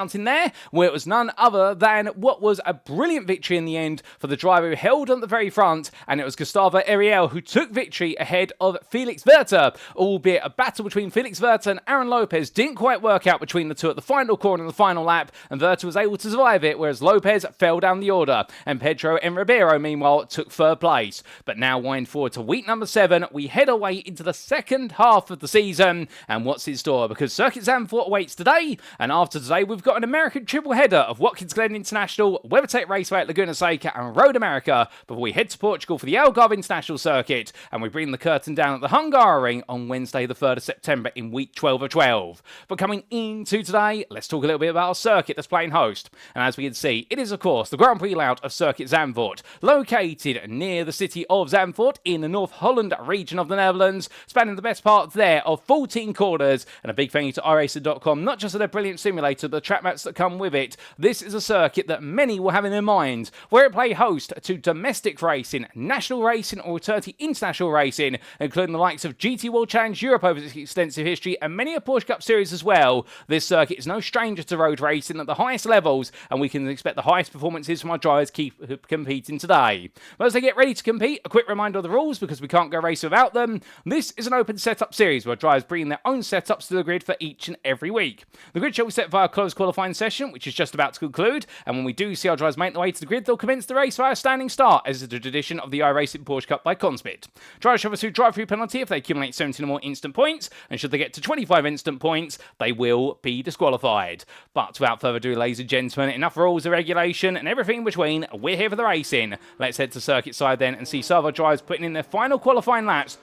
in there, where it was none other than what was a brilliant victory in the end for the driver who held on the very front, and it was Gustavo Ariel who took victory ahead of Felix Werter, albeit a battle between Felix Werter and Aaron Lopez didn't quite work out between the two at the final corner and the final lap, and Werter was able to survive it, whereas Lopez fell down the order, and Pedro and Ribeiro, meanwhile, took third place. But now, wind forward to week number 7, we head away into the second half of the season, and what's in store, because Circuit Zandvoort awaits today, and after today, we've got an American triple header of Watkins Glen International, WeatherTech Raceway at Laguna Seca, and Road America before we head to Portugal for the Algarve International Circuit, and we bring the curtain down at the Hungaroring on Wednesday the 3rd of September in week 12 of 12. But coming into today, let's talk a little bit about our circuit that's playing host. And as we can see, it is of course the Grand Prix layout of Circuit Zandvoort, located near the city of Zandvoort in the North Holland region of the Netherlands, spanning the best part there of 14 corners. And a big thank you to iRacing.com, not just for their brilliant simulator, the track maps that come with it. This is a circuit that many will have in their minds, where it play host to domestic racing, national racing, or alternative international racing, including the likes of GT World Challenge Europe over its extensive history, and many a Porsche Cup series as well. This circuit is no stranger to road racing at the highest levels, and we can expect the highest performances from our drivers keep competing today. But as they get ready to compete, a quick reminder of the rules, because we can't go racing without them. This is an open setup series where drivers bring their own setups to the grid for each and every week. The grid shall be set via a closed qualifying session, which is just about to conclude, and when we do see our drivers make their way to the grid, they'll commence the race via a standing start, as is the tradition of the iRacing Porsche Cup by Conspit. Drivers shall receive drive-through penalty if they accumulate 17 or more instant points, and should they get to 25 instant points, they will be disqualified. But without further ado, ladies and gentlemen, enough rules and regulation and everything in between, we're here for the racing. Let's head to circuit side then and see some of our drivers putting in their final qualifying laps.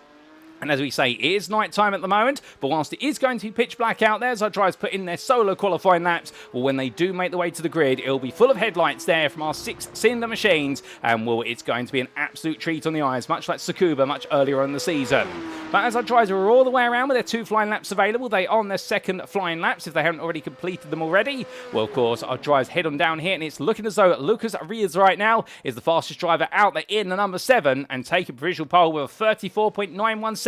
And as we say, it is night time at the moment, but whilst it is going to be pitch black out there as our drivers put in their solo qualifying laps, well, when they do make the way to the grid, it'll be full of headlights there from our 6-cylinder machines, and well, it's going to be an absolute treat on the eyes, much like Tsukuba much earlier in the season. But as our drivers are all the way around with their 2 flying laps available, they are on their second flying laps if they haven't already completed them already. Well, of course, our drivers head on down here, and it's looking as though Lucas Rios right now is the fastest driver out there in the number 7, and taking provisional pole with a 34.917.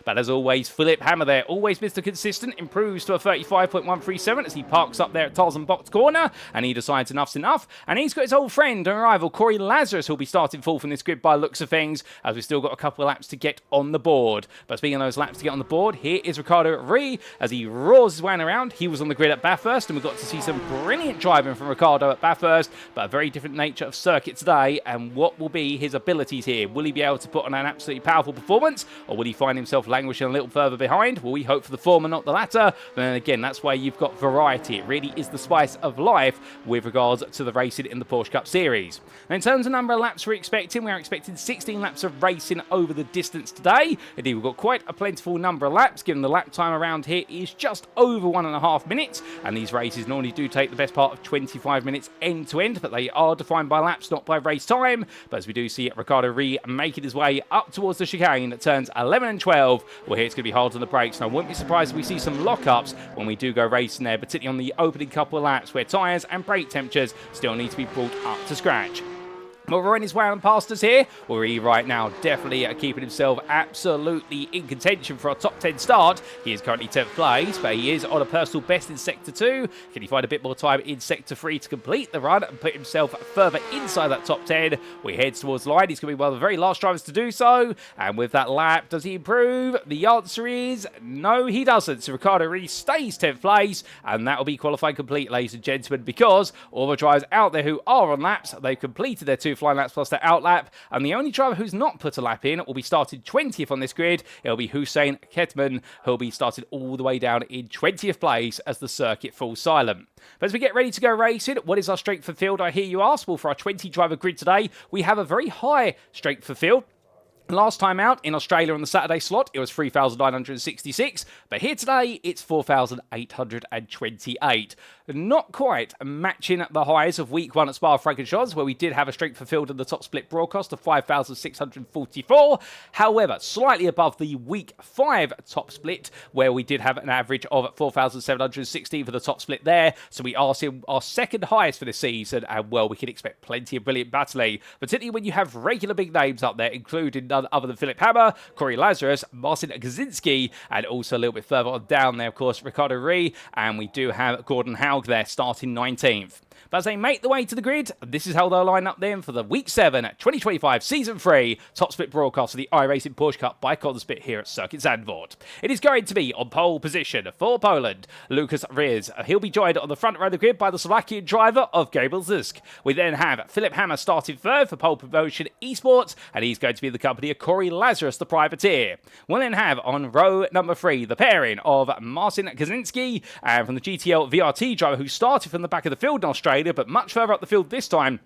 But as always, Philip Hammer there, always Mr. Consistent, improves to a 35.137 as he parks up there at Tarzan Box Corner, and he decides enough's enough. And he's got his old friend and rival, Corey Lazarus, who'll be starting fourth in this grid by looks of things, as we've still got a couple of laps to get on the board. But speaking of those laps to get on the board, here is Ricardo Ree as he roars his way around. He was on the grid at Bathurst, and we got to see some brilliant driving from Ricardo at Bathurst, but a very different nature of circuit today. And what will be his abilities here? Will he be able to put on an absolutely powerful performance, or will he find himself languishing a little further behind? Well, we hope for the former, not the latter. But then again, that's why you've got variety. It really is the spice of life with regards to the racing in the Porsche Cup Series. And in terms of number of laps we're expecting 16 laps of racing over the distance today. Indeed, we've got quite a plentiful number of laps, given the lap time around here is just over 1.5 minutes, and these races normally do take the best part of 25 minutes end to end, but they are defined by laps, not by race time. But as we do see Ricardo Ree making his way up towards the chicane that turns 11 and 12, well, here it's going to be hard on the brakes, and I wouldn't be surprised if we see some lockups when we do go racing there, particularly on the opening couple of laps where tyres and brake temperatures still need to be brought up to scratch. Well, we're on his way on past us here. Well, he right now definitely keeping himself absolutely in contention for a top 10 start. He is currently 10th place, but he is on a personal best in Sector 2. Can he find a bit more time in Sector 3 to complete the run and put himself further inside that top 10? We head towards the line. He's going to be one of the very last drivers to do so. And with that lap, does he improve? The answer is no, he doesn't. So Ricardo Rees stays 10th place, and that will be qualifying complete, ladies and gentlemen, because all the drivers out there who are on laps, they've completed their 2 flying laps plus their out lap, and the only driver who's not put a lap in will be started 20th on this grid. It'll be Hussein Ketman, who'll be started all the way down in 20th place as the circuit falls silent. But as we get ready to go racing, what is our strength for field, I hear you ask? Well, for our 20 driver grid today, we have a very high strength for field. Last time out in Australia on the Saturday slot, it was 3,966, but here today, it's 4,828. Not quite matching the highs of week 1 at Spa-Francorchamps, where we did have a strength for field in the top split broadcast of 5,644. However, slightly above the week 5 top split, where we did have an average of 4,716 for the top split there. So we are seeing our second highest for this season, and well, we can expect plenty of brilliant battling, particularly when you have regular big names up there, including none none other than Philip Hammer, Corey Lazarus, Marcin Gazinski, and also a little bit further on down there, of course, Ricardo Ree, and we do have Gordon Haug there starting 19th. But as they make the way to the grid, this is how they'll line up then for the Week 7 2025 Season 3 top split broadcast of the iRacing Porsche Cup by Conspit here at Circuit Zandvoort. It is going to be on pole position for Poland, Lucas Riz. He'll be joined on the front row of the grid by the Slovakian driver of Gabriel Zisk. We then have Philip Hammer starting third for pole promotion esports, and he's going to be the company of Corey Lazarus, the privateer. We'll then have on row number 3 the pairing of Marcin Kaczynski and from the GTL VRT driver who started from the back of the field in Australia, but much further up the field this time.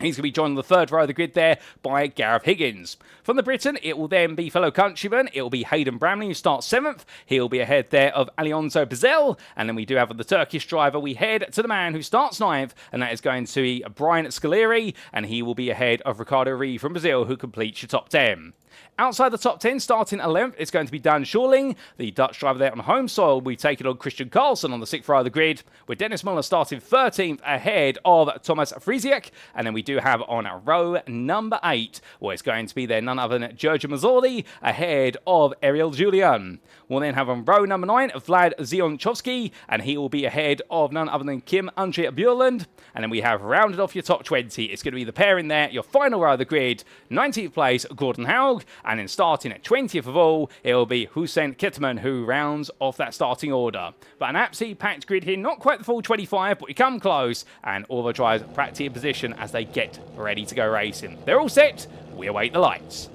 He's going to be joined on the third row of the grid there by Gareth Higgins. From the Britain, it will then be fellow countryman. It will be Hayden Bramley who starts 7th. He'll be ahead there of Alonso Bizel. And then we do have on the Turkish driver, we head to the man who starts 9th, and that is going to be Brian Scaleri, and he will be ahead of Ricardo Ree from Brazil, who completes your top 10. Outside the top 10, starting 11th, it's going to be Dan Schorling, the Dutch driver there on home soil. We take it on Christian Carlson on the 6th row of the grid, with Dennis Muller starting 13th ahead of Thomas Friesiak. And then we do have on row number 8, where it's going to be there none other than Giorgio Mazzoli ahead of Ariel Julian. We'll then have on row number 9, Vlad Zionchowski, and he will be ahead of none other than Kim Andre Bjorlund. And then we have rounded off your top 20. It's going to be the pair in there, your final row of the grid, 19th place, Gordon Haug. And then starting at 20th of all, it will be Hussein Kitman who rounds off that starting order. But an absolutely packed grid here, not quite the full 25, but we come close, and all the drivers practically in position as they get ready to go racing. They're all set, we await the lights.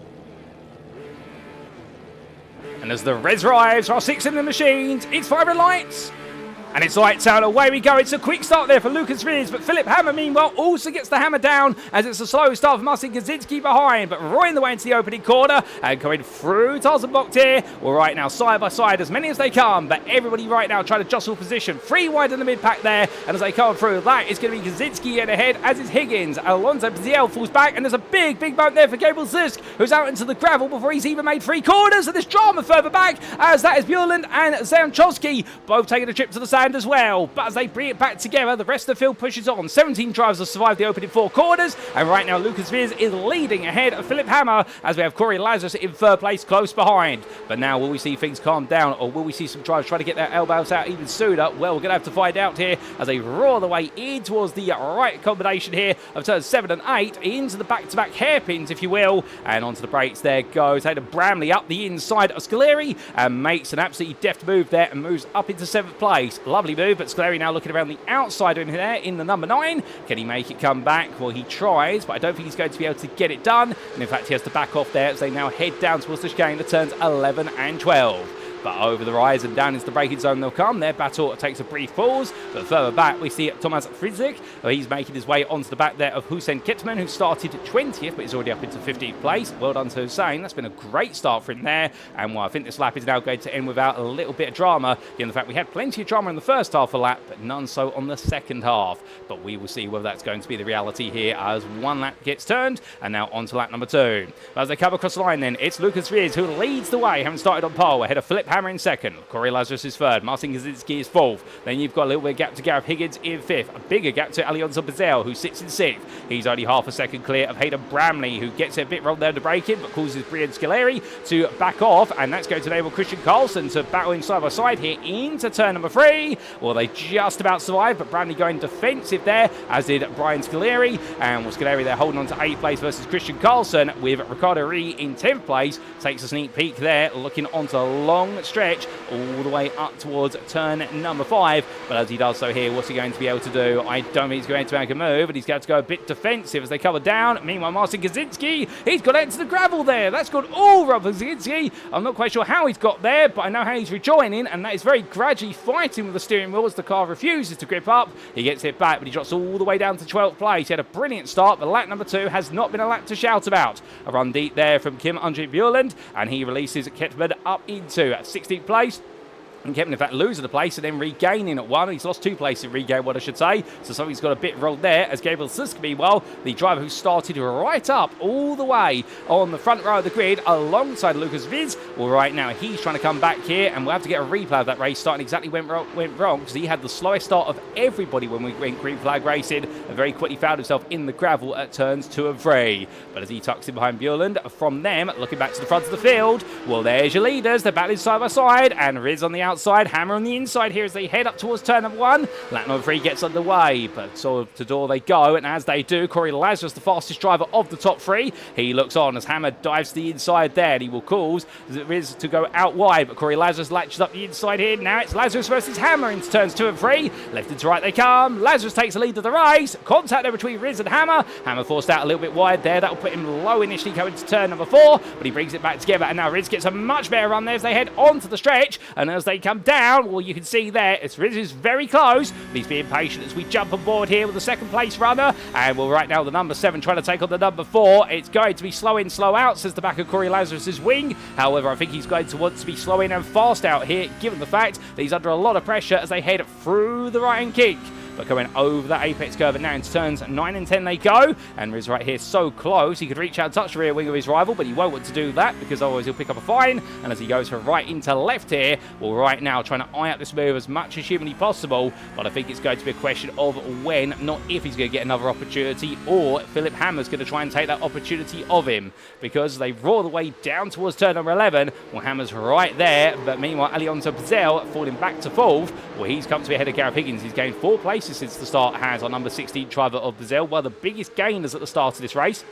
And as the Reds arrives, our 6 in the machines, it's 5 red lights. And it's lights out, away we go. It's a quick start there for Lucas Riz, but Philip Hammer, meanwhile, also gets the hammer down as it's a slow start for Marcin Gazinski behind, but roaring the way into the opening corner and going through Tarzanbocht here. Well, right now, side by side, as many as they come, but everybody right now trying to jostle position. 3 wide in the mid-pack there, and as they come through, that is going to be Gazinski in ahead, as is Higgins. Alonso Biziel falls back, and there's a big moment there for Gabriel Zisk, who's out into the gravel before he's even made 3 corners, and there's drama further back, as that is Bjorlund and Zajanchowski, both taking a trip to the side as well. But as they bring it back together, the rest of the field pushes on. 17 drivers have survived the opening 4 corners, and right now Lucas Riz is leading ahead of Philip Hammer as we have Corey Lazarus in 3rd place close behind. But now will we see things calm down, or will we see some drivers try to get their elbows out even sooner? Well, we're going to have to find out here as they roar the way in towards the right combination here of turns 7 and 8 into the back-to-back hairpins, if you will, and onto the brakes there goes Hayden Bramley up the inside of Scaleri and makes an absolutely deft move there and moves up into 7th place. Lovely move, but Scaleri now looking around the outside in there in the number 9. Can he make it come back? Well, he tries, but I don't think he's going to be able to get it done. And in fact, he has to back off there as they now head down towards the chicane that turns 11 and 12. But over the rise and down into the braking zone they'll come. Their battle takes a brief pause. But further back, we see Thomas Friedrich. He's making his way onto the back there of Hussein Kitman, who started 20th, but he's already up into 15th place. Well done to Hussein. That's been a great start for him there. And well, I think this lap is now going to end without a little bit of drama. Given the fact we had plenty of drama in the first half of the lap, but none so on the second half. But we will see whether that's going to be the reality here as one lap gets turned. And now on to lap number 2. As they come across the line then, it's Lucas Riz who leads the way, having started on pole, ahead of Philip Hammer in 2nd. Corey Lazarus is 3rd. Marcin Gazinski is 4th. Then you've got a little bit of gap to Gareth Higgins in 5th. A bigger gap to Alonso Bizel, who sits in 6th. He's only half a second clear of Hayden Bramley, who gets a bit wrong there to break in, but causes Brian Scaleri to back off, and that's going to enable Christian Carlson to battle in side by side here into turn number 3. Well, they just about survived, but Bramley going defensive there, as did Brian Scaleri, and with Scaleri there holding on to 8th place versus Christian Carlson, with Ricardo Ree in 10th place. Takes a sneak peek there, looking onto a long stretch all the way up towards turn number 5. But as he does so here, what's he going to be able to do? I don't think he's going to make a move, and he's going to go a bit defensive as they cover down. Meanwhile, Marcin Gazinski, he's got into the gravel there. That's gone all wrong for Gazinski. I'm not quite sure how he's got there, but I know how he's rejoining, and that is very gradually fighting with the steering wheel as the car refuses to grip up. He gets it back, but he drops all the way down to 12th place. He had a brilliant start, but lap number 2 has not been a lap to shout about. A run deep there from Kim Andre Bjorlund, and he releases Ketman up into 16th place. And Kepman, in fact, losing the place and then regaining at one. He's lost 2 places in regain, what I should say. So something's got a bit rolled there as Gabriel Sisk, meanwhile, the driver who started right up all the way on the front row of the grid alongside Lucas Viz. Well, right now, he's trying to come back here, and we'll have to get a replay of that race starting exactly went wrong because he had the slowest start of everybody when we went green flag racing and very quickly found himself in the gravel at turns 2 and 3. But as he tucks in behind Bjorland, from them, looking back to the front of the field, well, there's your leaders. They're battling side by side, and Riz on the outside, Hammer on the inside here as they head up towards turn number 1. Lap number 3 gets underway, but sort of to door they go, and as they do, Corey Lazarus, the fastest driver of the top 3, he looks on as Hammer dives to the inside there, and he will cause Riz to go out wide, but Corey Lazarus latches up the inside here. Now it's Lazarus versus Hammer into turns 2 and 3. Left and to right they come. Lazarus takes the lead of the race. Contact there between Riz and Hammer. Hammer forced out a little bit wide there. That will put him low initially going to turn number 4, but he brings it back together, and now Riz gets a much better run there as they head onto the stretch, and as they come down, well, you can see there, Riz is very close, but he's being patient as we jump on board here with the second place runner, and well, right now the number 7 trying to take on the number 4. It's going to be slow in, slow out, says the back of Corey Lazarus' wing. However, I think he's going to want to be slow in and fast out here, given the fact that he's under a lot of pressure as they head through the right-hand kick. But going over that apex curve, and now into turns 9 and 10 they go, and Riz right here so close he could reach out and touch the rear wing of his rival, but he won't want to do that because otherwise he'll pick up a fine. And as he goes from right into left here, well, right now trying to eye out this move as much as humanly possible, but I think it's going to be a question of when, not if he's going to get another opportunity, or Philip Hammer's going to try and take that opportunity of him, because they roar the way down towards turn number 11. Well, Hammer's right there, but meanwhile Alionso Pizel falling back to 4th. Well, he's come to be ahead of Gareth Higgins. He's gained 4 places since the start, has our number 16 driver of Brazil, one of the biggest gainers at the start of this race,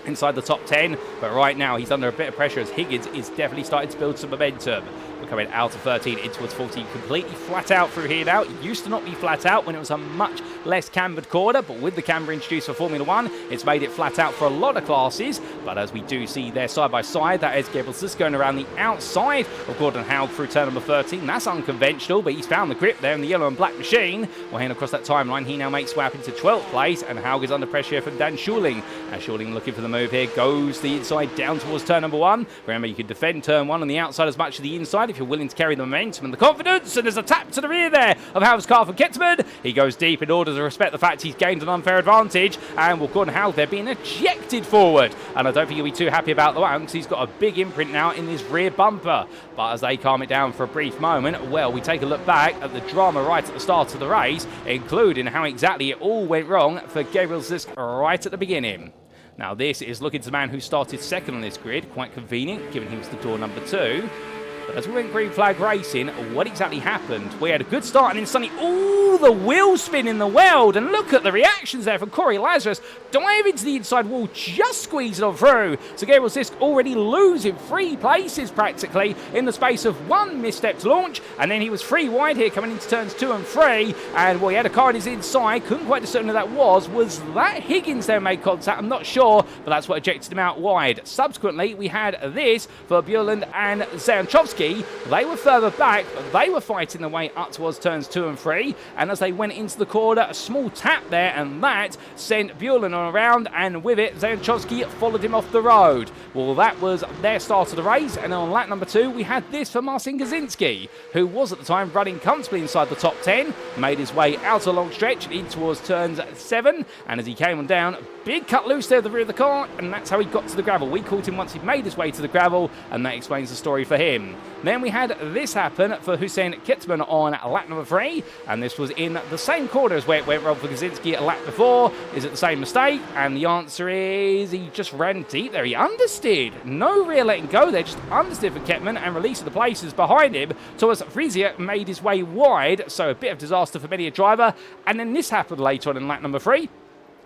inside the top 10, but right now he's under a bit of pressure as Higgins is definitely starting to build some momentum. We're coming out of 13 in towards 14, completely flat out through here now. It used to not be flat out when it was a much less cambered corner, but with the camber introduced for Formula 1, it's made it flat out for a lot of classes. But as we do see there side by side, that is Gabriel Sis going around the outside of Gordon Haug through turn number 13. That's unconventional, but he's found the grip there in the yellow and black machine. Well, heading across that timeline, he now makes way up into 12th place, and Haug is under pressure here from Dan Schuling. And Schuling looking for the move here, goes the inside down towards turn number 1. Remember, you can defend turn 1 on the outside as much as the inside if you're willing to carry the momentum and the confidence. And there's a tap to the rear there of Haug's car from Ketterman. He goes deep in order to respect the fact he's gained an unfair advantage, and will Gordon Haug there being ejected forward. And I don't think he'll be too happy about the one because he's got a big imprint now in his rear bumper. But as they calm it down for a brief moment, well, we take a look back at the drama right at the start of the race, including how exactly it all went wrong for Gabriel Zisk right at the beginning. Now, this is looking to the man who started second on this grid. Quite convenient, given he was the door number 2. But as we went green flag racing, what exactly happened? We had a good start, and then suddenly, ooh, the wheel spin in the weld. And look at the reactions there from Corey Lazarus. Dive into the inside wall, just squeeze it on through. So Gabriel Sisk already losing 3 places practically in the space of 1 misstepped launch. And then he was 3 wide here coming into turns 2 and 3. And well, he had a car in his inside. Couldn't quite discern who that was. Was that Higgins there made contact? I'm not sure, but that's what ejected him out wide. Subsequently, we had this for Bjorland and Zajanchovski. They were further back, but they were fighting their way up towards turns 2 and 3. And as they went into the corner, a small tap there, and that sent Bjorland on around, and with it, Zajanchovski followed him off the road. Well, that was their start of the race, and on lap number 2, we had this for Marcin Gazinski, who was at the time running comfortably inside the top 10, made his way out a long stretch in towards turns 7, and as he came on down, big cut loose there at the rear of the car, and that's how he got to the gravel. We caught him once he'd made his way to the gravel, and that explains the story for him. Then we had this happen for Hussein Kitzman on lap number 3, and this was in the same corner as where it went wrong for Gazinski a lap before. Is it the same mistake? And the answer is he just ran deep there. He understeered. No rear letting go there, just understeered for Kettman and released the places behind him. Thomas Frisia made his way wide, so a bit of disaster for many a driver. And then this happened later on in lap number 3.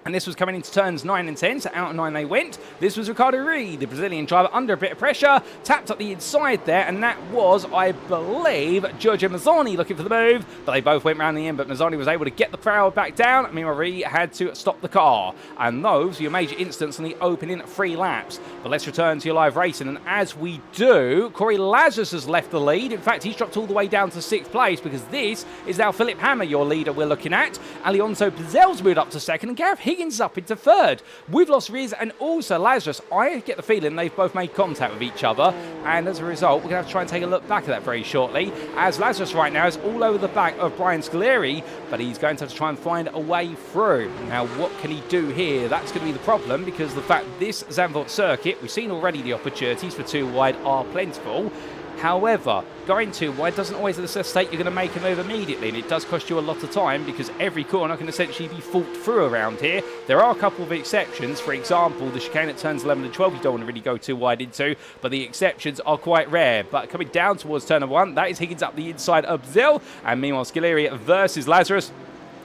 And this was coming into turns 9 and 10, so out of 9 they went. This was Ricardo Reed, the Brazilian driver, under a bit of pressure, tapped up the inside there, and that was, I believe, Giorgio Mazzoni looking for the move, but they both went round the end, but Mazzoni was able to get the crowd back down. Meanwhile, Reed had to stop the car, and those were your major incidents on the opening 3 laps. But let's return to your live racing, and as we do, Corey Lazarus has left the lead. In fact, he's dropped all the way down to 6th place, because this is now Philip Hammer, your leader we're looking at. Alionso Pizel's moved up to 2nd, and Gareth Higgins is up into third. We've lost Riz and also Lazarus. I get the feeling they've both made contact with each other, and as a result, we're going to have to try and take a look back at that very shortly, as Lazarus right now is all over the back of Brian Scaleri, but he's going to have to try and find a way through. Now, what can he do here? That's going to be the problem, because the fact this Zandvoort circuit, we've seen already the opportunities for too wide are plentiful. However, going too wide doesn't always necessitate you're going to make a move immediately, and it does cost you a lot of time because every corner can essentially be fought through around here. There are a couple of exceptions. For example, the chicane at turns 11 and 12 you don't want to really go too wide into, but the exceptions are quite rare. But coming down towards turn 1, that is Higgins up the inside of Zell, and meanwhile Scaleri versus Lazarus.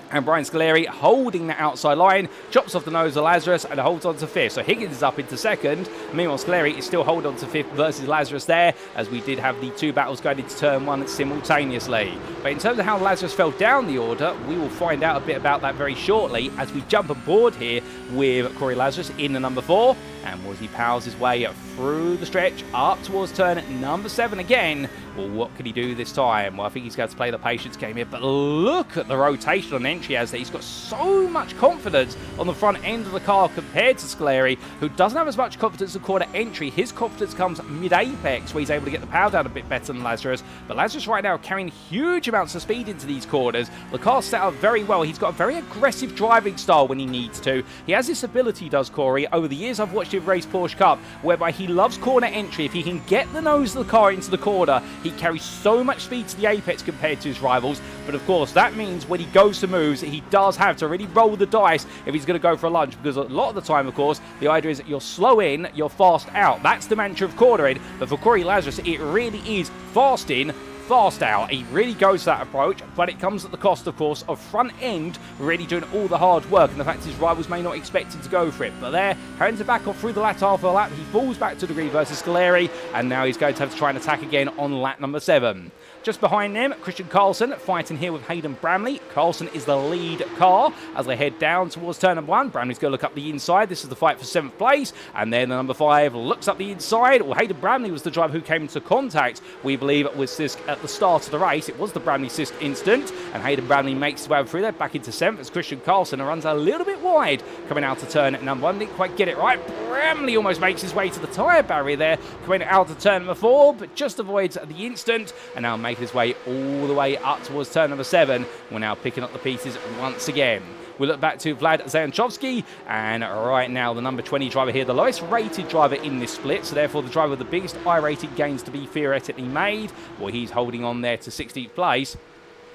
And Brian Scaleri holding the outside line, chops off the nose of Lazarus and holds on to fifth. So Higgins is up into second. Meanwhile, Scaleri is still holding on to fifth versus Lazarus there, as we did have the two battles going into turn 1 simultaneously. But in terms of how Lazarus fell down the order, we will find out a bit about that very shortly as we jump aboard here with Corey Lazarus in the number 4. And as he powers his way through the stretch up towards turn number 7 again, well, what can he do this time? Well, I think he's going to play the patience game here, but look at the rotation on entry as he's got so much confidence on the front end of the car compared to Scaleri, who doesn't have as much confidence at quarter entry. His confidence comes mid-apex, where he's able to get the power down a bit better than Lazarus, but Lazarus right now carrying huge amounts of speed into these corners. The car's set up very well. He's got a very aggressive driving style when he needs to. He has this ability, does Corey. Over the years I've watched him race Porsche Cup, whereby he loves corner entry. If he can get the nose of the car into the corner, he carries so much speed to the apex compared to his rivals. But of course, that means when he goes to moves, he does have to really roll the dice if he's going to go for a lunge, because a lot of the time, of course, the idea is that you're slow in, you're fast out. That's the mantra of cornering. But for Corey Lazarus, it really is fast in, fast out. He really goes that approach, but it comes at the cost, of course, of front end really doing all the hard work, and the fact his rivals may not expect him to go for it. But there, having to back off through the latter half of the lap, he falls back to the grid versus Scaleri, and now he's going to have to try and attack again on lap number 7. Just behind them, Christian Carlson fighting here with Hayden Bramley. Carlson is the lead car as they head down towards turn number 1. Bramley's going to look up the inside. This is the fight for 7th place. And then the number 5 looks up the inside. Well, Hayden Bramley was the driver who came into contact, we believe, with Sisk at the start of the race. It was the Bramley-Sisk incident. And Hayden Bramley makes his way through there, back into 7th as Christian Carlson runs a little bit wide coming out to turn at number 1. Didn't quite get it right. Bramley almost makes his way to the tyre barrier there, coming out to turn number 4, but just avoids the instant, and now making his way all the way up towards turn number 7. We're now picking up the pieces once again. We look back to Vlad Zajanchovski, and right now the number 20 driver here, the lowest rated driver in this split, so therefore the driver with the biggest I-rated gains to be theoretically made. Well, he's holding on there to 16th place.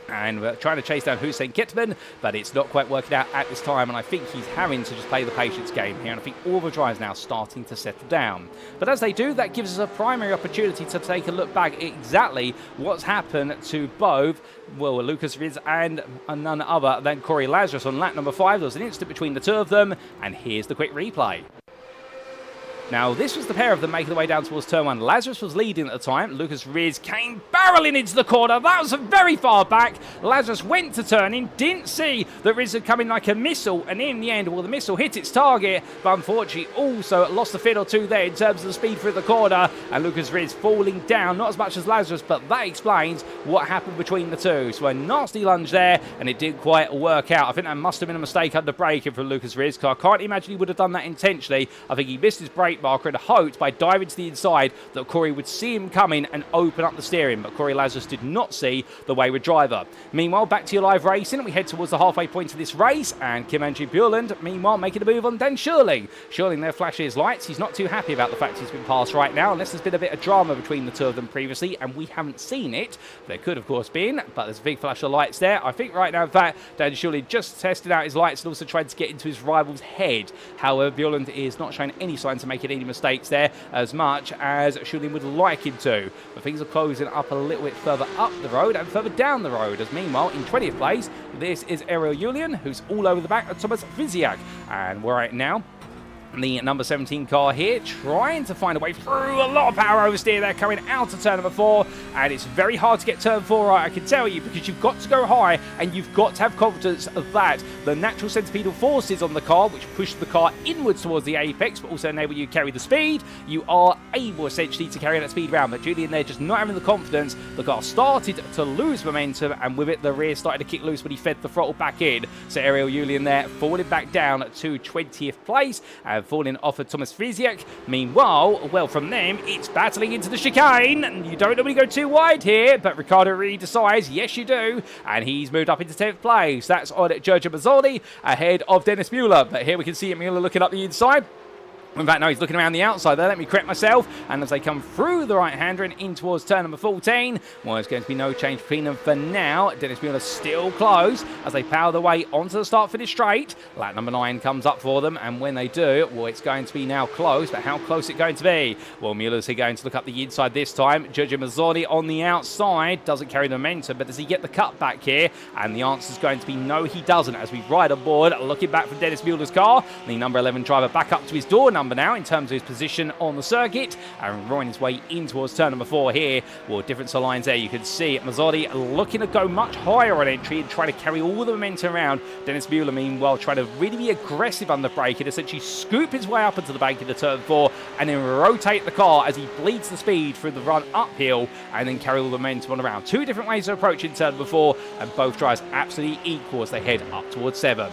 And we're trying to chase down Hussein Kittman, but it's not quite working out at this time, and I think he's having to just play the patience game here, and I think all the drivers now starting to settle down. But as they do, that gives us a primary opportunity to take a look back at exactly what's happened to both, well, Lucas Riz and none other than Corey Lazarus on lap number 5. There was an instant between the two of them, and here's the quick replay. Now, this was the pair of them making their way down towards turn 1. Lazarus was leading at the time. Lucas Riz came barreling into the corner. That was very far back. Lazarus went to turn in, didn't see that Riz had come in like a missile, and in the end, well, the missile hit its target, but unfortunately also lost a fit or two there in terms of the speed through the corner, and Lucas Riz falling down, not as much as Lazarus, but that explains what happened between the two. So a nasty lunge there, and it didn't quite work out. I think that must have been a mistake under braking from Lucas Riz, because I can't imagine he would have done that intentionally. I think he missed his brake marker and hoped by diving to the inside that Corey would see him coming and open up the steering, but Corey Lazarus did not see the wayward driver. Meanwhile, back to your live racing, we head towards the halfway point of this race, and Kim Andrew Bueland, meanwhile, making a move on Dan Shirling. Shirling there flashes his lights. He's not too happy about the fact he's been passed right now, unless there's been a bit of drama between the two of them previously, and we haven't seen it. There could, of course, been, but there's a big flash of lights there. I think right now, in fact, Dan Shirling just tested out his lights and also tried to get into his rival's head. However, Bueland is not showing any signs of making any mistakes there, as much as Shulin would like him to. But things are closing up a little bit further up the road and further down the road, as meanwhile, in 20th place, this is Ariel Julian, who's all over the back of Thomas Viziak. And right now, The number 17 car here trying to find a way through. A lot of power oversteer there coming out of turn number 4, and it's very hard to get turn 4 right, I can tell you, because you've got to go high and you've got to have confidence of that. The natural centripetal forces on the car, which push the car inwards towards the apex but also enable you to carry the speed, you are able essentially to carry that speed around. But Julian there just not having the confidence. The car started to lose momentum, and with it the rear started to kick loose when he fed the throttle back in. So Ariel Julian there falling back down to 20th place and falling off of Thomas Friziak. Meanwhile, well, from them, it's battling into the chicane. You don't normally go too wide here, but Riccardo really decides, yes, you do. And he's moved up into 10th place. That's on Giorgio Mazzoli ahead of Dennis Mueller. But here we can see Mueller looking up the inside. In fact, no, he's looking around the outside there. Let me correct myself. And as they come through the right-hander and in towards turn number 14, well, there's going to be no change between them for now. Dennis Mueller still close as they power their way onto the start-finish straight. Lap number 9 comes up for them, and when they do, well, it's going to be now close. But how close is it going to be? Well, Mueller's here going to look up the inside this time. Giorgio Mazzoni on the outside doesn't carry the momentum, but does he get the cut back here? And the answer is going to be no, he doesn't, as we ride on board, looking back from Dennis Mueller's car. The number 11 driver back up to his door number now in terms of his position on the circuit, and roaring his way in towards turn number 4 here. Well, difference of lines there. You can see Mazzotti looking to go much higher on entry and try to carry all the momentum around. Dennis Mueller, meanwhile, trying to really be aggressive on the brake and essentially scoop his way up into the bank into turn 4 and then rotate the car as he bleeds the speed through the run uphill and then carry all the momentum on around. Two different ways of approaching turn number 4, and both drivers absolutely equal as they head up towards 7.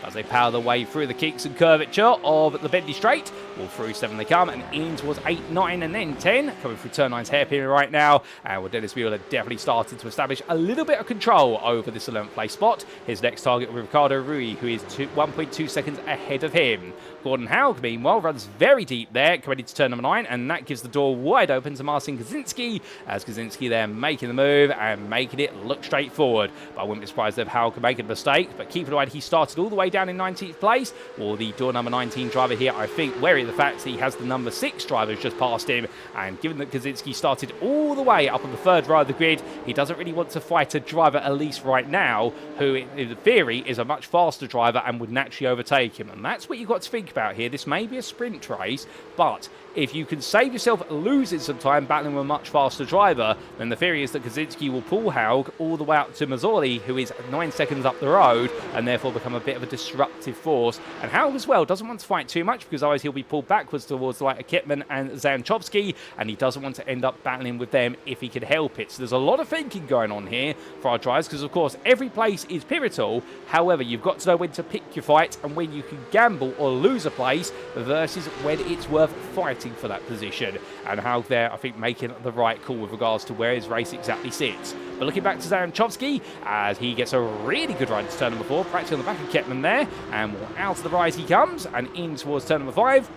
As they power their way through the kinks and curvature of the bendy straight. Well, through 7 they come, and in towards 8, 9, and then 10. Coming through turn 9's hairpin right now. And well, Dennis Mueller definitely started to establish a little bit of control over this 11th place spot. His next target with Riccardo Rui, who is 1.2 seconds ahead of him. Gordon Haug, meanwhile, runs very deep there, coming into turn number 9, and that gives the door wide open to Marcin Kaczynski, as Kaczynski there making the move and making it look straightforward. But I wouldn't be surprised if Haug could make a mistake, but keep in mind he started all the way down in 19th place, or the door number 19 driver here, I think, wary of the fact he has the number 6 drivers just past him, and given that Kaczynski started all the way up on the 3rd row of the grid, he doesn't really want to fight a driver, at least right now, who in theory is a much faster driver and would naturally overtake him. And that's what you've got to think about here. This may be a sprint race, but if you can save yourself losing some time battling with a much faster driver, then the theory is that Kaczynski will pull Haug all the way up to Mazzoli, who is 9 seconds up the road, and therefore become a bit of a disruptive force. And Haug as well doesn't want to fight too much, because otherwise he'll be pulled backwards towards like Kitman and Zanchovsky, and he doesn't want to end up battling with them if he can help it. So there's a lot of thinking going on here for our drivers, because of course every place is pivotal. However, you've got to know when to pick your fight and when you can gamble or lose a place versus when it's worth fighting for that position. And Haug there, I think, making the right call with regards to where his race exactly sits. But looking back to Zanchovsky, as he gets a really good ride to turn number 4, practically on the back of Ketman there, and out of the rise he comes, and in towards turn number 5.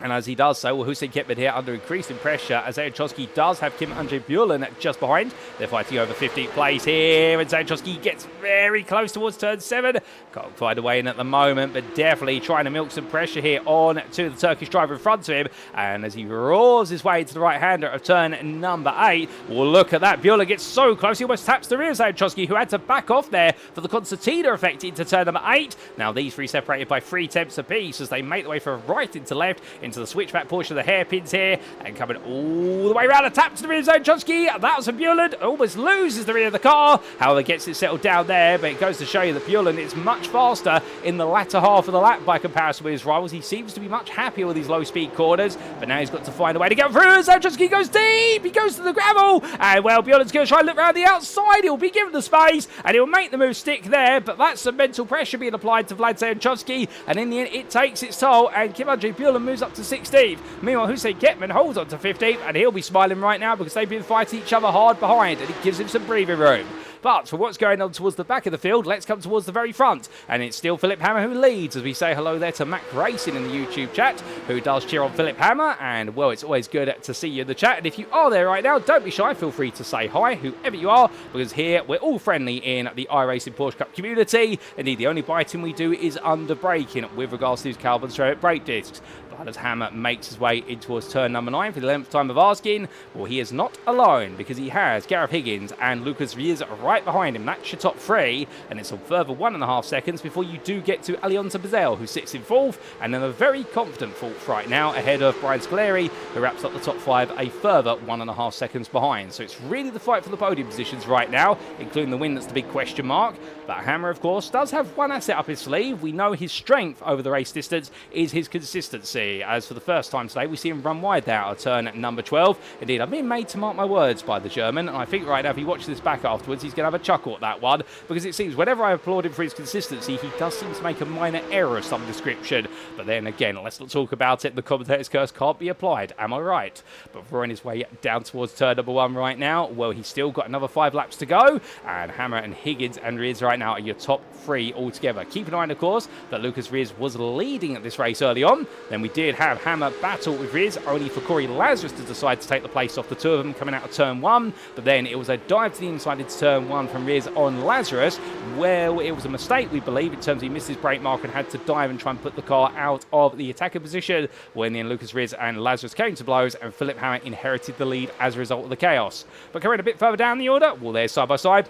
And as he does so, well, Hussein Ketman here under increasing pressure, as Zanchovsky does have Kim Andre Buren just behind. They're fighting over 15th place here, and Zanchovsky gets very close towards turn 7. Can't find a way in at the moment, but definitely trying to milk some pressure here on to the Turkish driver in front of him. And as he roars his way to the right-hander of turn number 8, well, look at that. Buren gets so close, he almost taps the rear of Zanchovsky, who had to back off there for the concertina effect into turn number 8. Now these three separated by 3 tenths apiece as they make their way from right into left into the switchback portion of the hairpins here, and coming all the way around, a tap to the rear of Zanchovsky. That was from Buren, almost loses the rear of the car, however gets it settled down there, but it goes to show you that Buren is much faster in the latter half of the lap by comparison with his rivals. He seems to be much happier with these low speed corners, but now he's got to find a way to get through. Zanchovsky goes deep, he goes to the gravel, and well, Buren's going to try and look around the outside. He'll be given the space, and he'll make the move stick there, but that's some mental pressure being applied to Vlad Zanchovsky, and in the end it takes its toll, and Kim Andre Buren moves up to 16th. Meanwhile, Hussein Ketman holds on to 15th, and he'll be smiling right now because they've been fighting each other hard behind, and it gives him some breathing room. But for what's going on towards the back of the field, let's come towards the very front. And it's still Philip Hammer who leads, as we say hello there to Mac Racing in the YouTube chat, who does cheer on Philip Hammer. And, well, it's always good to see you in the chat. And if you are there right now, don't be shy. Feel free to say hi, whoever you are, because here we're all friendly in the iRacing Porsche Cup community. Indeed, the only biting we do is under braking with regards to these carbon ceramic brake discs. But as Hammer makes his way in towards turn number 9 for the 11th time of asking, well, he is not alone because he has Gareth Higgins and Lucas Riez right behind him. That's your top 3, and it's a further 1.5 seconds before you do get to Alonso Bazell, who sits in 4th, and then a very confident 4th right now ahead of Brian Scolari, who wraps up the top 5 a further 1.5 seconds behind. So it's really the fight for the podium positions right now, including the win that's the big question mark. But Hammer, of course, does have one asset up his sleeve. We know his strength over the race distance is his consistency. As for the first time today, we see him run wide there out of turn at number 12. Indeed, I've been made to mark my words by the German, and I think right now, if he watches this back afterwards, he's going to have a chuckle at that one, because it seems whenever I applaud him for his consistency, he does seem to make a minor error of some description. But then again, let's not talk about it. The commentator's curse can't be applied, am I right? But throwing his way down towards turn number 1 right now, well, he's still got another 5 laps to go, and Hammer and Higgins and Riez right now are your top 3 altogether. Keep in mind, of course, that Lucas Riez was leading at this race early on. Then we did have Hammer battle with Riez, only for Corey Lazarus to decide to take the place off the 2 of them coming out of turn 1. But then it was a dive to the inside into turn 1 from Riez on Lazarus, where it was a mistake, we believe, in terms of he missed his brake mark and had to dive and try and put the car out of the attacker position, when then Lucas Riez and Lazarus came to blows, and Philip Hammer inherited the lead as a result of the chaos. But coming a bit further down the order, well, they're side by side.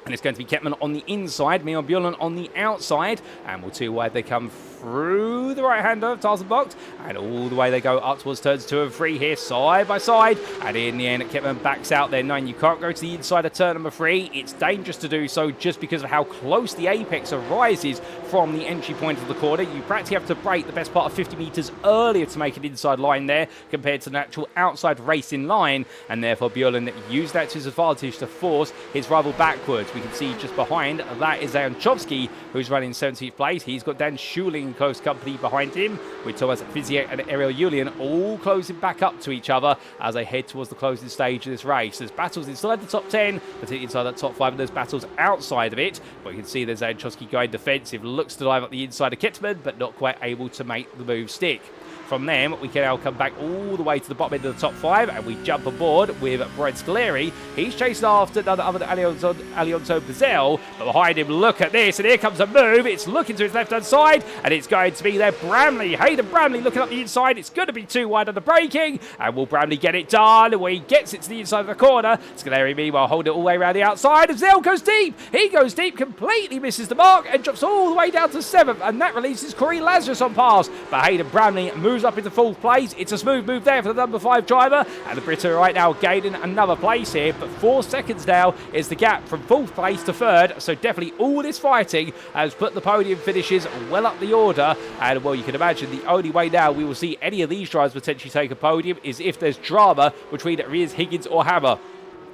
And it's going to be Kettmann on the inside, Mion Bjorn on the outside. And we'll see why they come through the right-hander of Tarzan box. And all the way they go up towards turns 2 and 3 here, side by side. And in the end, Kettmann backs out there, knowing you can't go to the inside of turn number 3. It's dangerous to do so just because of how close the apex arises from the entry point of the corner. You practically have to brake the best part of 50 metres earlier to make an inside line there compared to an actual outside racing line. And therefore, Bjorn used that to his advantage to force his rival backwards. We can see just behind, that is Zajanchovski, who's running 17th place. He's got Dan Schuling in close company behind him, with Thomas Fiziek and Ariel Julian all closing back up to each other as they head towards the closing stage of this race. There's battles inside the top 10, particularly inside that top 5, and there's battles outside of it. But you can see there's Zajanchovski going defensive, looks to dive up the inside of Kettmann, but not quite able to make the move stick. From them, we can now come back all the way to the bottom end of the top 5, and we jump aboard with Brian Scolari. He's chasing after none other than Alonso Bazell, but behind him, look at this, and here comes a move. It's looking to his left-hand side, and it's going to be there. Hayden Bramley looking up the inside. It's going to be too wide on the braking, and will Bramley get it done? Well, he gets it to the inside of the corner. Scolari, meanwhile, holding it all the way around the outside, and Zell goes deep. He goes deep, completely misses the mark, and drops all the way down to 7th, and that releases Corey Lazarus on pass. But Hayden Bramley moves up into 4th place. It's a smooth move there for the number 5 driver, and the Brit are right now gaining another place here, but 4 seconds now is the gap from 4th place to 3rd, so definitely all this fighting has put the podium finishes well up the order. And well, you can imagine the only way now we will see any of these drivers potentially take a podium is if there's drama between Riez, Higgins or Hammer.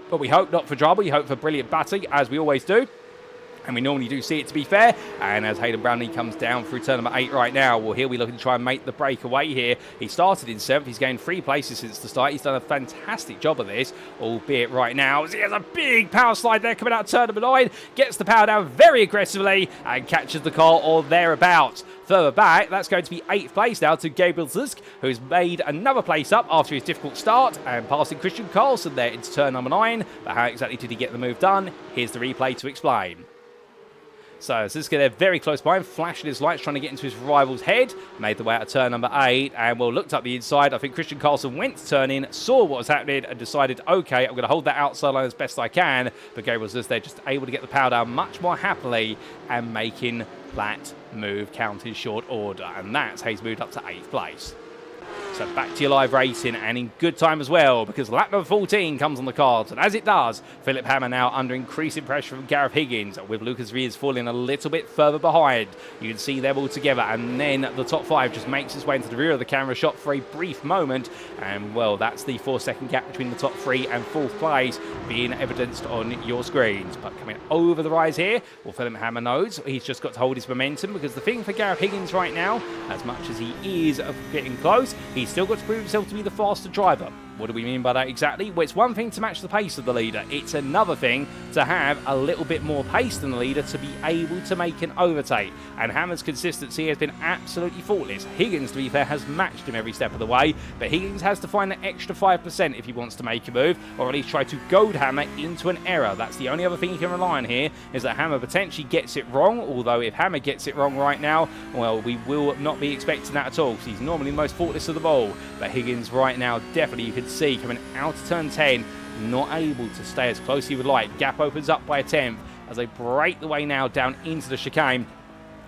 But we hope not for drama, we hope for brilliant battling, as we always do. And we normally do see it, to be fair. And as Hayden Brownlee comes down through turn number 8 right now, well, here we're looking to try and make the breakaway here. He started in 7th. He's gained 3 places since the start. He's done a fantastic job of this, albeit right now, as he has a big power slide there coming out of turn number 9, gets the power down very aggressively and catches the car or thereabouts. Further back, that's going to be 8th place now to Gabriel Zisk, who's made another place up after his difficult start and passing Christian Carlson there into turn number 9. But how exactly did he get the move done? Here's the replay to explain. So Ziska there very close by him, flashing his lights, trying to get into his rival's head. Made the way out of turn number 8, and well, looked up the inside. I think Christian Carlson went to turn in, saw what was happening, and decided, okay, I'm going to hold that outside line as best I can. But Gabriel Ziska there just able to get the power down much more happily and making that move count in short order. And that's how he's moved up to 8th place. So back to your live racing, and in good time as well, because lap number 14 comes on the cards. And as it does, Philip Hammer now under increasing pressure from Gareth Higgins, with Lucas Riez falling a little bit further behind. You can see them all together, and then the top 5 just makes its way into the rear of the camera shot for a brief moment. And well, that's the 4-second gap between the top 3 and 4th place being evidenced on your screens. But coming over the rise here, well, Philip Hammer knows he's just got to hold his momentum, because the thing for Gareth Higgins right now, as much as he is getting close, he's still got to prove himself to be the faster driver. What do we mean by that exactly? Well, it's one thing to match the pace of the leader. It's another thing to have a little bit more pace than the leader to be able to make an overtake. And Hammer's consistency has been absolutely faultless. Higgins, to be fair, has matched him every step of the way, but Higgins has to find that extra 5% if he wants to make a move, or at least try to goad Hammer into an error. That's the only other thing he can rely on here, is that Hammer potentially gets it wrong, although if Hammer gets it wrong right now, well, we will not be expecting that at all, because he's normally the most faultless of the ball. But Higgins right now, definitely you can see coming out of turn 10, not able to stay as close as he would like. Gap opens up by a 10th as they break the way now down into the chicane.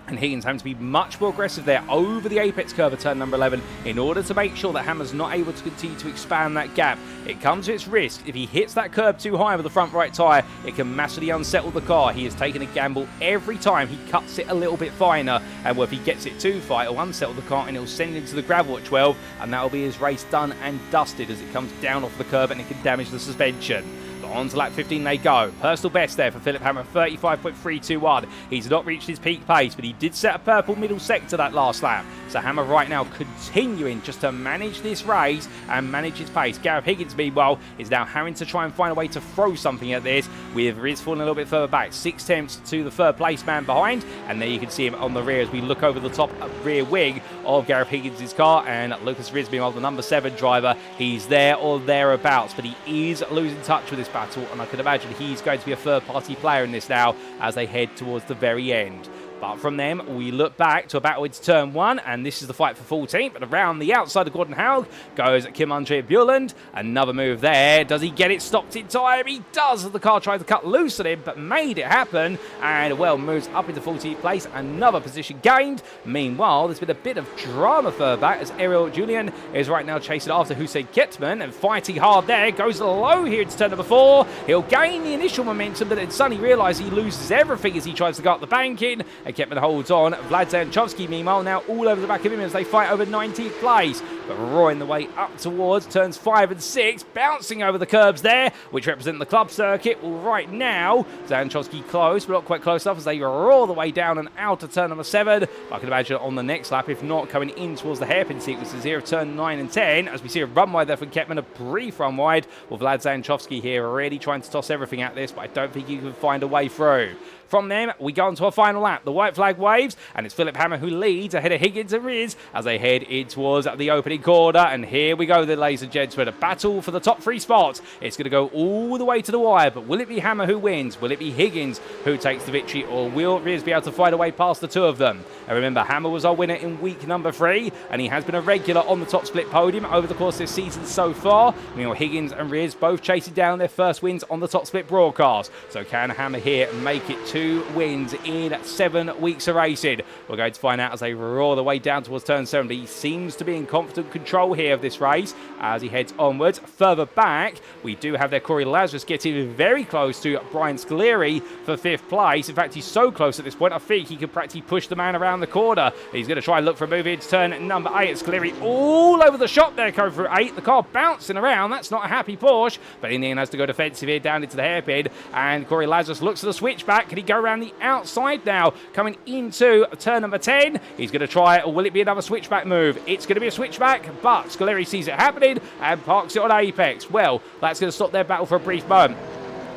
And Higgins having to be much more aggressive there over the apex curve of turn number 11 in order to make sure that Hammer's not able to continue to expand that gap. It comes to its risk. If he hits that curb too high with the front right tyre, it can massively unsettle the car. He has taken a gamble every time he cuts it a little bit finer, and if he gets it too far, it'll unsettle the car and it'll send it into the gravel at 12, and that'll be his race done and dusted as it comes down off the curb and it can damage the suspension. On to lap 15 they go. Personal best there for Philip Hammer, 35.321. He's not reached his peak pace, but he did set a purple middle sector that last lap. So Hammer right now continuing just to manage this race and manage his pace. Gareth Higgins, meanwhile, is now having to try and find a way to throw something at this, with Riz falling a little bit further back. 6 attempts to the third place man behind, and there you can see him on the rear as we look over the top rear wing of Gareth Higgins' car, and Lucas Riz, meanwhile, the number 7 driver, he's there or thereabouts, but he is losing touch with this battle, and I can imagine he's going to be a third-party player in this now as they head towards the very end. But from them, we look back to a battle into turn 1, and this is the fight for 14th. But around the outside of Gordon Haug goes Kim Andre Bjorland. Another move there. Does he get it stopped in time? He does. The car tried to cut loose at him, but made it happen. And, well, moves up into 14th place. Another position gained. Meanwhile, there's been a bit of drama further back as Ariel Julian is right now chasing after Hussein Ketman and fighting hard there. Goes low here into turn number 4. He'll gain the initial momentum, but then suddenly realises he loses everything as he tries to go up the banking. Ketman holds on. Vlad Zanchovski, meanwhile, now all over the back of him as they fight over 19th place. But roaring the way up towards turns 5 and 6, bouncing over the curbs there, which represent the club circuit. Well, right now, Zanchovski close, but not quite close enough as they roar the way down and out of turn number 7. I can imagine on the next lap, if not coming in towards the hairpin sequences here of turn 9 and 10, as we see a run wide there from Ketman, a brief run wide. Well, Vlad Zanchovski here really trying to toss everything at this, but I don't think he can find a way through. From them, we go on to our final lap. The white flag waves, and it's Philip Hammer who leads ahead of Higgins and Riz as they head in towards the opening corner. And here we go, then, ladies and gentlemen, a battle for the top 3 spots. It's going to go all the way to the wire, but will it be Hammer who wins? Will it be Higgins who takes the victory, or will Riz be able to find a way past the two of them? And remember, Hammer was our winner in week number 3, and he has been a regular on the top split podium over the course of this season so far. Meanwhile, Higgins and Riz both chasing down their first wins on the top split broadcast. So can Hammer here make it 2 wins in 7 weeks of racing? We're going to find out as they roar the way down towards turn 7. He seems to be in confident control here of this race as he heads onwards. Further back, we do have their Corey Lazarus getting very close to Brian Scaleri for 5th place. In fact, he's so close at this point, I think he could practically push the man around the corner. He's going to try and look for a move into turn number 8. Scaleri all over the shop there, coming through 8. The car bouncing around. That's not a happy Porsche, but in the end has to go defensive here down into the hairpin. And Corey Lazarus looks at the switchback. Can he go around the outside now, coming into turn number 10? He's going to try, or will it be another switchback move? It's going to be a switchback, but Scaleri sees it happening and parks it on apex. Well, that's going to stop their battle for a brief moment.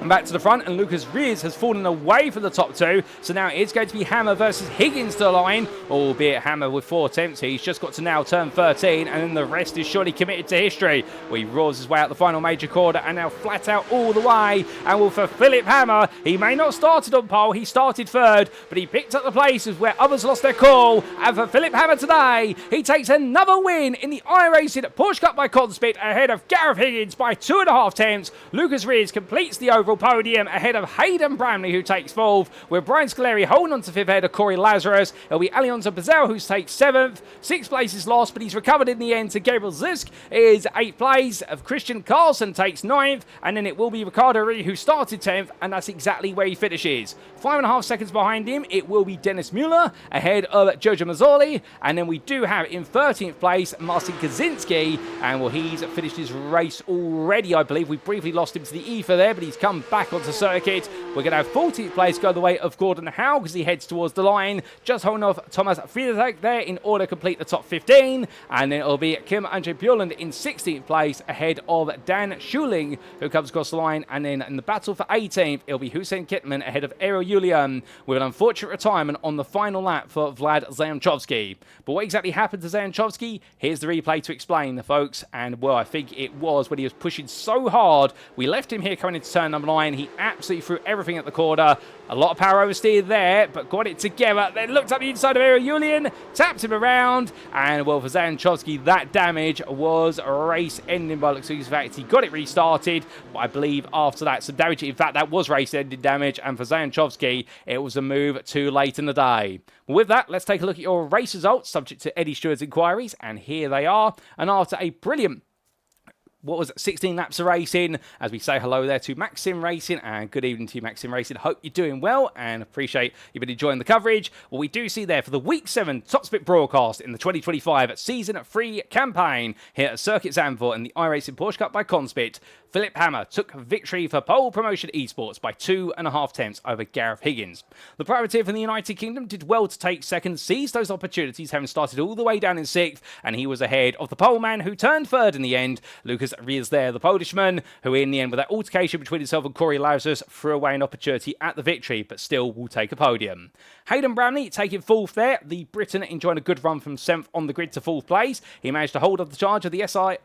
And back to the front, and Lucas Riz has fallen away from the top 2, so now it's going to be Hammer versus Higgins to the line, albeit Hammer with 4 attempts. He's just got to now turn 13, and then the rest is surely committed to history. Well, he roars his way out the final major corner, and now flat out all the way, and well, for Philip Hammer, he may not have started on pole, he started 3rd, but he picked up the places where others lost their call, and for Philip Hammer today, he takes another win in the iRacing Porsche Cup by Conspit ahead of Gareth Higgins by 2.5 attempts. Lucas Riz completes the overall podium ahead of Hayden Bramley, who takes 4th, with Brian Scaleri holding on to 5th ahead of Corey Lazarus. It'll be Alonso Bazell who takes 7th. 6th place is lost, but he's recovered in the end. So Gabriel Zisk is 8th place. Of Christian Carlson takes 9th, and then it will be Ricardo Ree who started 10th, and that's exactly where he finishes. 5.5 seconds behind him, it will be Dennis Mueller ahead of Jojo Mazzoli, and then we do have in 13th place Marcin Kaczynski, and well, he's finished his race already, I believe. We briefly lost him to the ether there, but he's come back onto circuit. we're going to have 14th place go the way of Gordon Howe as he heads towards the line, just holding off Thomas Friedrich there in order to complete the top 15. And then it'll be Kim-Andre Bjorland in 16th place ahead of Dan Schuling, who comes across the line. And then in the battle for 18th, it'll be Hussein Kitman ahead of Ariel Julian, with an unfortunate retirement on the final lap for Vlad Zayanchovsky. But what exactly happened to Zayanchovsky? Here's the replay to explain, folks. And, well, I think it was when he was pushing so hard. We left him here coming into turn number 9. He absolutely threw everything at the corner. A lot of power oversteer there, but got it together. Then looked up the inside of Ariel Julian, tapped him around. And, well, for Zayanchovsky, that damage was a race ending by looks of his fact. He got it restarted, but I believe after that, some damage. In fact, that was race ending damage. And for Zayanchovsky, it was a move too late in the day. Well, with that, let's take a look at your race results, subject to Eddie Stewart's inquiries. And here they are. And after a brilliant 16 laps of racing, as we say hello there to Maxim Racing, and good evening to you, Maxim Racing. Hope you're doing well and appreciate you've been enjoying the coverage. What we do see there for the Week 7 Top Split broadcast in the 2025 Season 3 campaign here at Circuit Zandvoort in the iRacing Porsche Cup by Conspit, Philip Hammer took victory for Pole Promotion Esports by 2.5 tenths over Gareth Higgins. The privateer from the United Kingdom did well to take second, seized those opportunities, having started all the way down in 6th, and he was ahead of the pole man who turned 3rd in the end, Lucas Rios there, the Polishman, who in the end, with that altercation between himself and Corey Lazarus, threw away an opportunity at the victory, but still will take a podium. Hayden Brownlee taking 4th there, the Briton enjoying a good run from 7th on the grid to 4th place. He managed to hold up the charge of the SART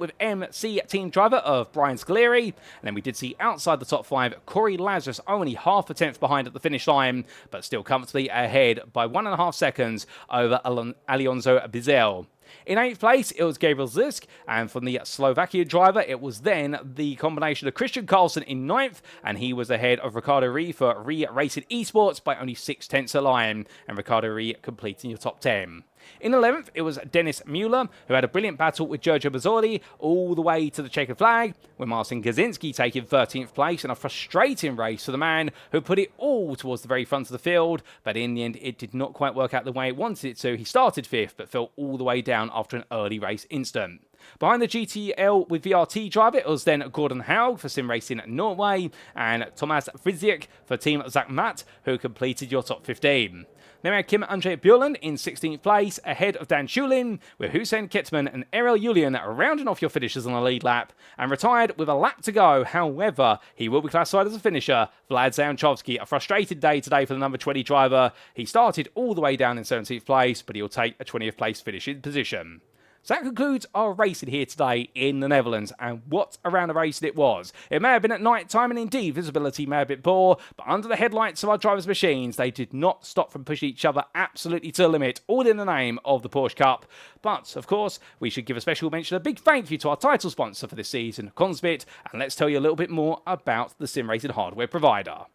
with MC team driver of Brian Scaleri. And then we did see outside the top 5, Corey Lazarus only half a tenth behind at the finish line, but still comfortably ahead by 1.5 seconds over Alonso Bizel. In 8th place, it was Gabriel Zisk, and from the Slovakia driver, it was then the combination of Christian Carlson in 9th, and he was ahead of Ricardo Ree for Ree Racing Esports by only 6 tenths a line, and Ricardo Ree completing your top 10. In 11th, it was Dennis Mueller, who had a brilliant battle with Giorgio Bazzoli all the way to the checkered flag, with Marcin Gazinski taking 13th place in a frustrating race for the man who put it all towards the very front of the field, but in the end, it did not quite work out the way it wanted it to. He started 5th, but fell all the way down after an early race incident. Behind the GTL with VRT driver, it was then Gordon Howe for Sim Racing Norway, and Thomas Friedrich for Team Zach Matt, who completed your top 15. Then we had Kim-Andre Bjorland in 16th place, ahead of Dan Schulin, with Hussein Kitman and Ariel Julian rounding off your finishers on the lead lap, and retired with a lap to go. However, he will be classified as a finisher. Vlad Zayanchovsky, a frustrated day today for the number 20 driver. He started all the way down in 17th place, but he'll take a 20th place finishing position. So that concludes our racing here today in the Netherlands, and what a round of racing it was. It may have been at night time, and indeed visibility may have been poor, but under the headlights of our drivers' machines, they did not stop from pushing each other absolutely to the limit, all in the name of the Porsche Cup. But, of course, we should give a special mention, a big thank you to our title sponsor for this season, Conspit, and let's tell you a little bit more about the sim racing hardware provider.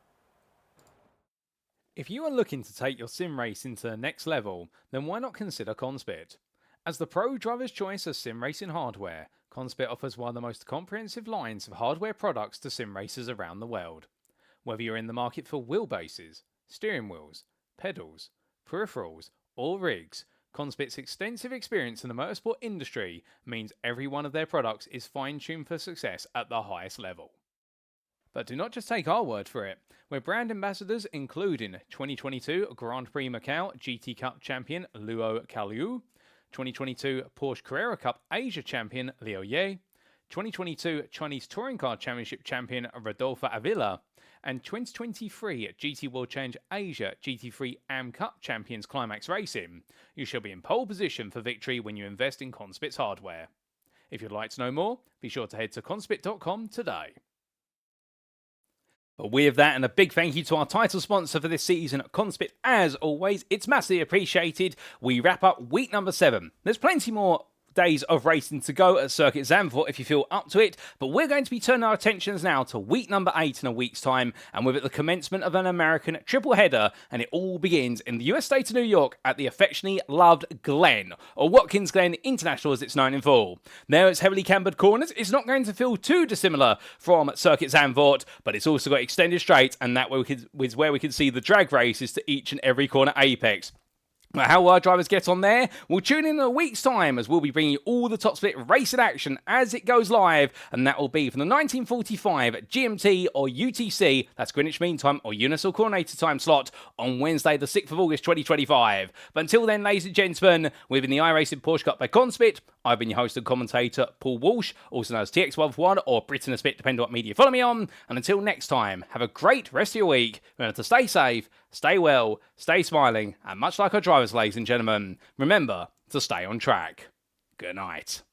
If you are looking to take your sim racing to the next level, then why not consider Conspit? As the pro driver's choice of sim racing hardware, Conspit offers one of the most comprehensive lines of hardware products to sim racers around the world. Whether you're in the market for wheelbases, steering wheels, pedals, peripherals, or rigs, Conspit's extensive experience in the motorsport industry means every one of their products is fine-tuned for success at the highest level. But do not just take our word for it. We're brand ambassadors including 2022 Grand Prix Macau GT Cup champion Luo Kaliu, 2022 Porsche Carrera Cup Asia champion Liu Ye, 2022 Chinese Touring Car Championship champion Rodolfo Avila, and 2023 GT World Challenge Asia GT3 AM Cup champions Climax Racing. You shall be in pole position for victory when you invest in Conspit's hardware. If you'd like to know more, be sure to head to conspit.com today. But with that, and a big thank you to our title sponsor for this season, Conspit. As always, it's massively appreciated. We wrap up week number 7. There's plenty more days of racing to go at Circuit Zandvoort if you feel up to it, but we're going to be turning our attentions now to week number 8 in a week's time, and with it the commencement of an American triple header, and it all begins in the US state of New York at the affectionately loved Glen, or Watkins Glen International as it's known in full. There it's heavily cambered corners. It's not going to feel too dissimilar from Circuit Zandvoort, but it's also got extended straights, and that is where we can see the drag races to each and every corner apex. But how will our drivers get on there? We'll tune in a week's time as we'll be bringing you all the top split racing action as it goes live, and that will be from the 1945 GMT or UTC, that's Greenwich Mean Time or Universal Coordinated Time slot, on Wednesday the 6th of August 2025. But until then, ladies and gentlemen, we've been the iRacing Porsche Cup by Conspit. I've been your host and commentator, Paul Walsh, also known as TX141 or Britain a Spit, depending on what media you follow me on. And until next time, have a great rest of your week. Remember to stay safe, stay well, stay smiling, and much like our drivers, ladies and gentlemen, remember to stay on track. Good night.